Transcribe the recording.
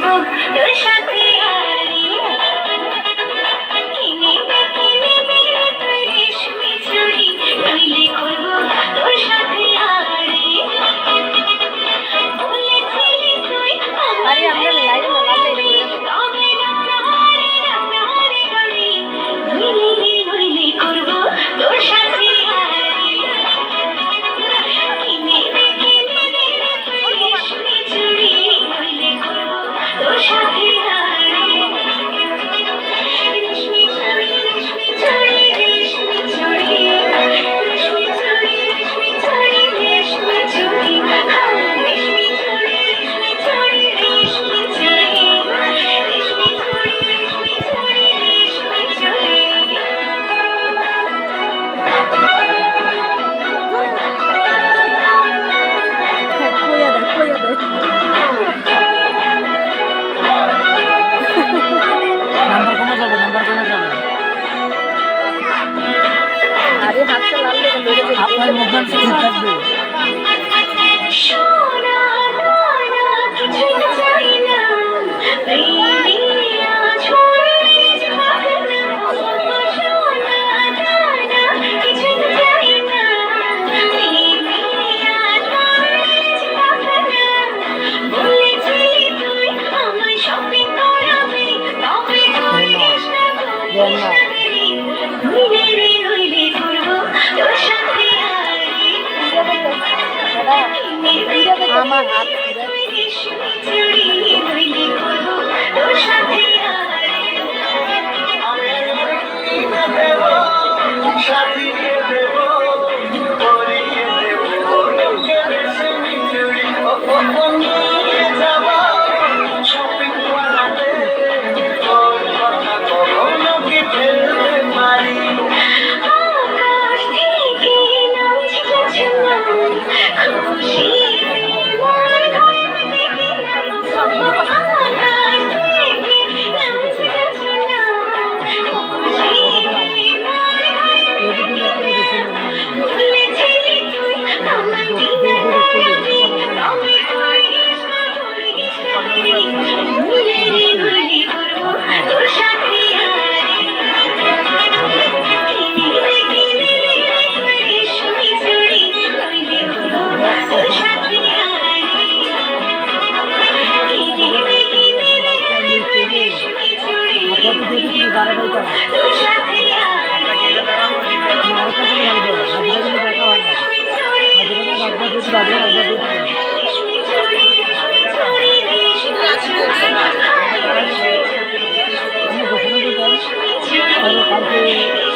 তোর সাথে আরে কিনে তুই রেশমি চুড়ি নইলে করবো তোর সাথে আরে বলেছিলি তুই আরে আমরা লাইভ না লাইভ নইলে করবো তোর সাথে আরে রেশমি চুড়ি নইলে করবো তোর সাথে আরে রেশমি চুড়ি রেশমি চুড়ি রেশমি চুড়ি রেশমি চুড়ি রেশমি চুড়ি রেশমি চুড়ি রেশমি চুড়ি রেশমি চুড়ি রেশমি চুড়ি রেশমি চুড়ি রেশমি চুড়ি রেশমি চুড়ি কইয়া দে নাম্বার কমে যাবে আরে হাতটা লাল লেগে আপনার মোবাইল ঠিক থাকবে সোনা দানা কিছুই চাই না প্রেমিয়া ছড়ে ঝাগনা সোনা দানা কিছুই চাই না প্রেমিয়া ছড়ে ঝাগনা বলেছিলি তুই আমায় শপিং করাবি তবে করিস না নইলে করবো তোর সাথে আরে আমার হাত রেশমি চুড়ি নইলে করবো তোর সাথে আকাশ থেকে নামছে ঝুমা খুশি মন ঘরে দেখে আকাশ থেকে নামছে ঝুমা খুশি মন ঘরে বলেছিলি তুই আমার দিনে আমি করিস না ভুলে করবো তোর সাথে রেশমি চুড়ি নইলে করবো তোর সাথে রেশমি চুড়ি তোর সাথে কালকে